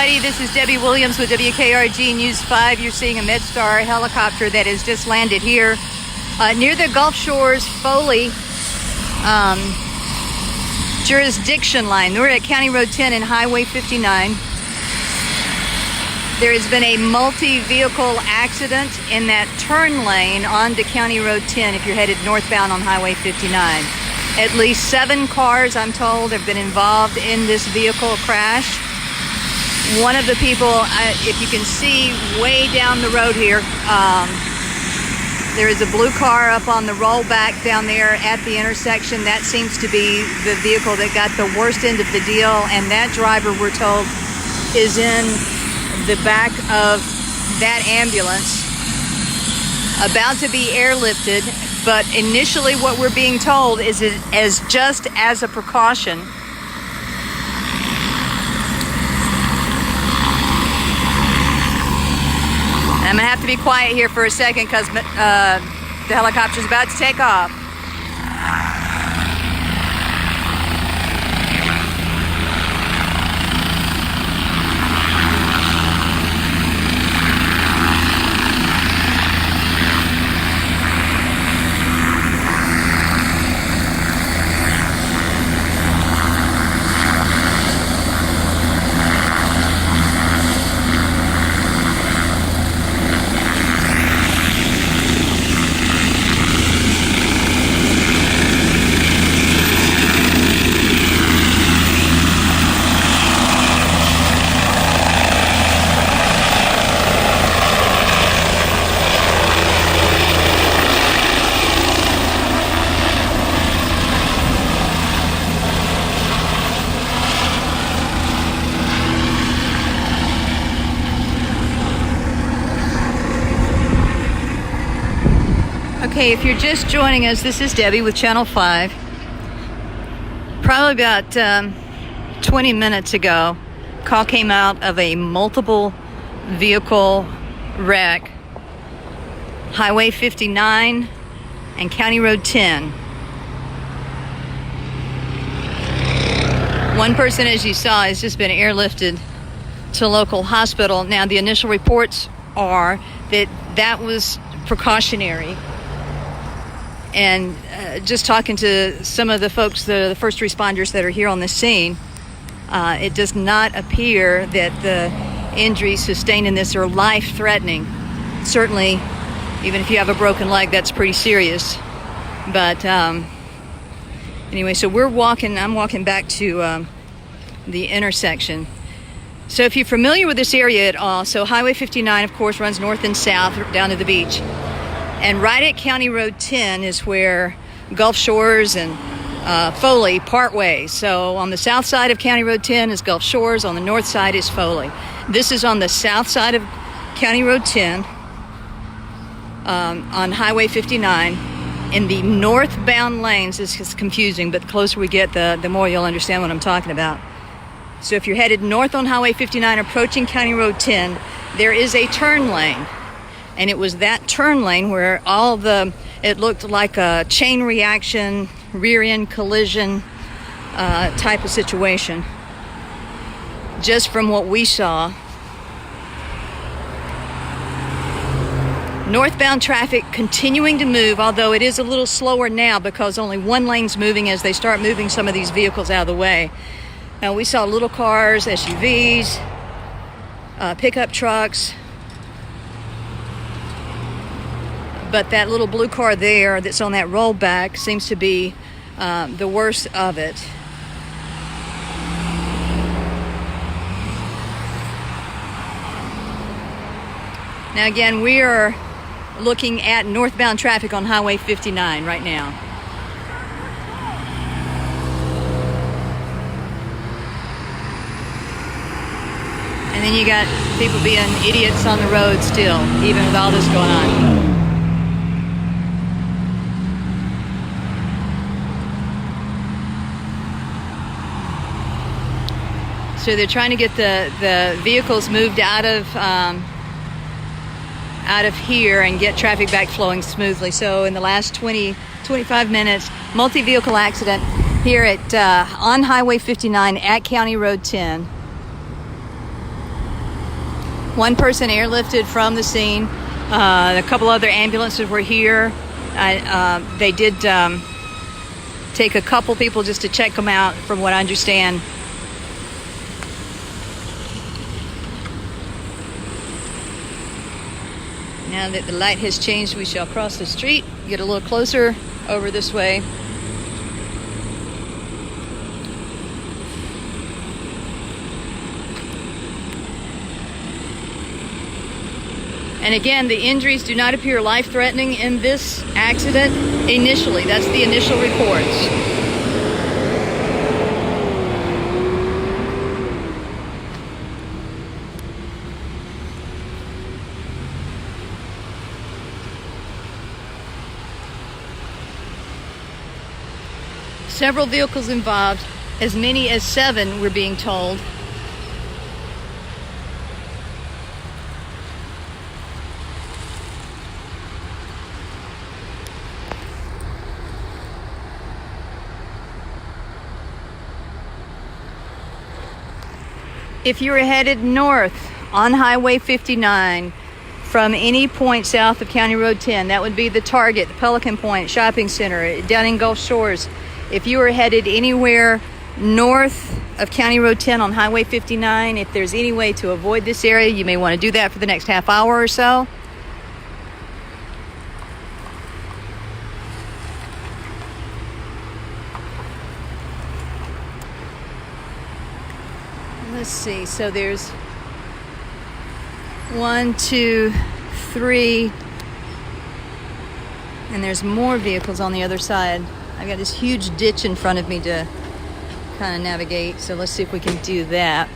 everybody. This is Debbie Williams with WKRG News 5. You're seeing a MedStar helicopter that has just landed here near the Gulf Shores Foley jurisdiction line. We're at County Road 10 and Highway 59. There has been a multi-vehicle accident in that turn lane onto County Road 10 if you're headed northbound on Highway 59. At least 7 cars, I'm told, have been involved in this vehicle crash. One of the people, if you can see way down the road here, there is a blue car up on the rollback down there at the intersection. That seems to be the vehicle that got the worst end of the deal, and that driver, we're told, is in the back of that ambulance, about to be airlifted. But initially what we're being told is it as just as a precaution. I'm gonna have to be quiet here for a second because the helicopter's about to take off. Okay, if you're just joining us, this is Debbie with Channel 5. Probably about 20 minutes ago, call came out of a multiple vehicle wreck, Highway 59 and County Road 10. One person, as you saw, has just been airlifted to a local hospital. Now, the initial reports are that that was precautionary. And just talking to some of the folks, the first responders that are here on the scene, it does not appear that the injuries sustained in this are life-threatening. Certainly, even if you have a broken leg, that's pretty serious. But anyway, so I'm walking back to the intersection. So if you're familiar with this area at all, so Highway 59, of course, runs north and south down to the beach. And right at County Road 10 is where Gulf Shores and Foley part ways. So on the south side of County Road 10 is Gulf Shores, on the north side is Foley. This is on the south side of County Road 10 on Highway 59. In the northbound lanes, this is confusing, but the closer we get, the more you'll understand what I'm talking about. So if you're headed north on Highway 59 approaching County Road 10, there is a turn lane. And it was that turn lane where it looked like a chain reaction, rear end collision type of situation. Just from what we saw. Northbound traffic continuing to move, although it is a little slower now because only one lane's moving as they start moving some of these vehicles out of the way. Now we saw little cars, SUVs, pickup trucks. But that little blue car there that's on that rollback seems to be the worst of it. Now again, we are looking at northbound traffic on Highway 59 right now. And then you got people being idiots on the road still, even with all this going on. So they're trying to get the vehicles moved out of here and get traffic back flowing smoothly. So in the last 25 minutes, multi-vehicle accident here at on Highway 59 at County Road 10. One person airlifted from the scene. A couple other ambulances were here. They did take a couple people just to check them out, from what I understand. Now that the light has changed, we shall cross the street, get a little closer over this way. And again, the injuries do not appear life-threatening in this accident initially. That's the initial reports. Several vehicles involved, as many as 7, we're being told. If you are headed north on Highway 59 from any point south of County Road 10, that would be the Target, the Pelican Point Shopping Center, down in Gulf Shores. If you are headed anywhere north of County Road 10 on Highway 59, if there's any way to avoid this area, you may want to do that for the next half hour or so. Let's see, so there's 1, 2, 3, and there's more vehicles on the other side. I've got this huge ditch in front of me to kind of navigate, so let's see if we can do that.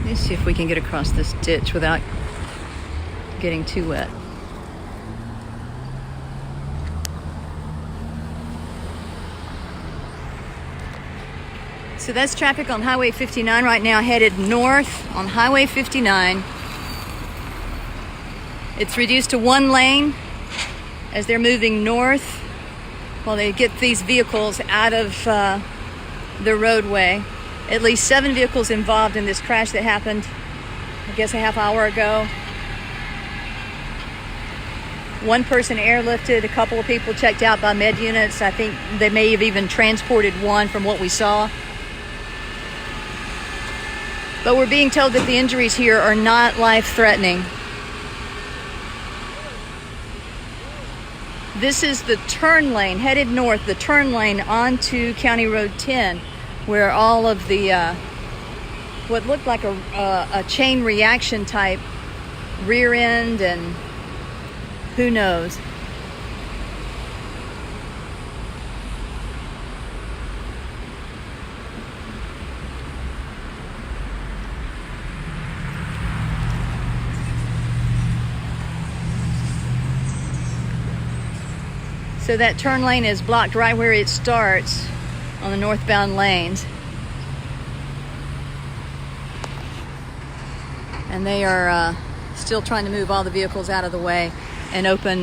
Let's see if we can get across this ditch without getting too wet. So that's traffic on Highway 59 right now, headed north on Highway 59. It's reduced to 1 lane as they're moving north while they get these vehicles out of the roadway. At least 7 vehicles involved in this crash that happened, I guess, a half hour ago. 1 person airlifted, a couple of people checked out by med units. I think they may have even transported 1 from what we saw. But we're being told that the injuries here are not life-threatening. This is the turn lane, headed north, the turn lane onto County Road 10, where all of the what looked like a chain reaction type rear end and who knows. So that turn lane is blocked right where it starts on the northbound lanes. And they are still trying to move all the vehicles out of the way and open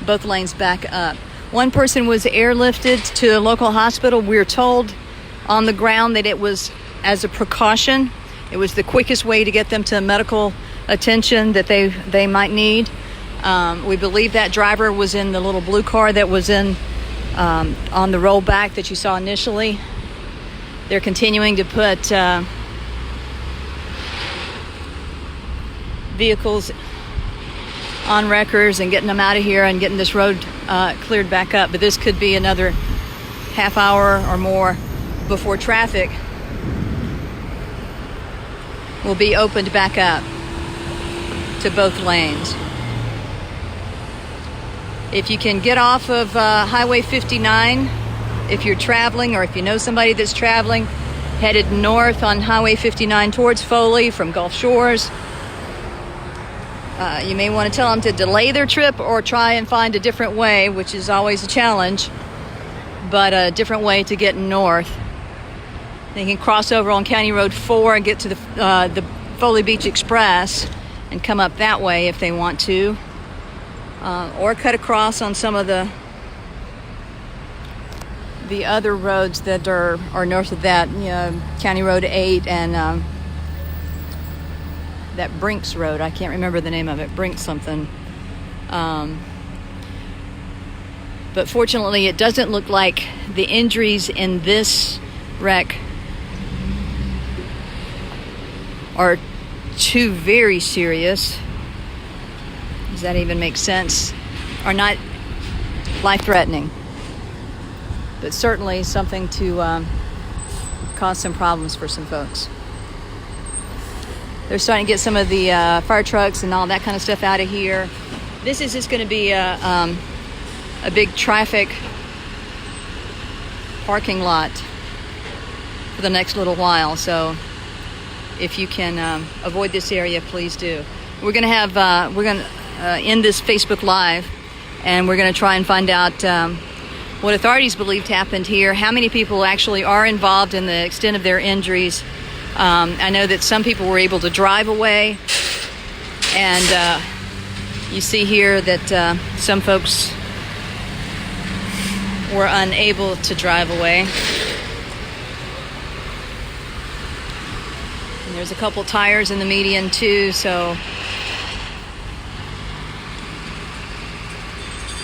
both lanes back up. 1 person was airlifted to a local hospital. We're told on the ground that it was as a precaution. It was the quickest way to get them to medical attention that they might need. We believe that driver was in the little blue car that was in on the rollback that you saw initially. They're continuing to put vehicles on wreckers and getting them out of here and getting this road cleared back up. But this could be another half hour or more before traffic will be opened back up to both lanes. If you can get off of Highway 59, if you're traveling or if you know somebody that's traveling, headed north on Highway 59 towards Foley from Gulf Shores, you may want to tell them to delay their trip or try and find a different way, which is always a challenge, but a different way to get north. They can cross over on County Road 4 and get to the Foley Beach Express and come up that way if they want to, or cut across on some of the other roads that are north of that, County Road 8 and that Brinks Road. I can't remember the name of it. Brinks something. But fortunately, it doesn't look like the injuries in this wreck are too very serious. Does that even make sense? Are not life-threatening, but certainly something to cause some problems for some folks. They're starting to get some of the fire trucks and all that kind of stuff out of here. This is just going to be a big traffic parking lot for the next little while. So if you can avoid this area, please do. We're going to end this Facebook Live, and we're going to try and find out what authorities believed happened here, how many people actually are involved in the extent of their injuries. I know that some people were able to drive away, and you see here that some folks were unable to drive away. And there's a couple tires in the median too, so.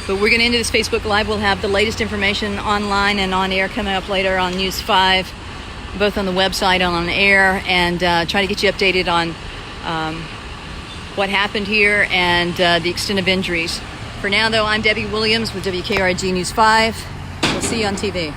But we're going to end this Facebook Live. We'll have the latest information online and on air coming up later on News 5, both on the website and on air, and try to get you updated on what happened here and the extent of injuries. For now, though, I'm Debbie Williams with WKRG News 5. We'll see you on TV.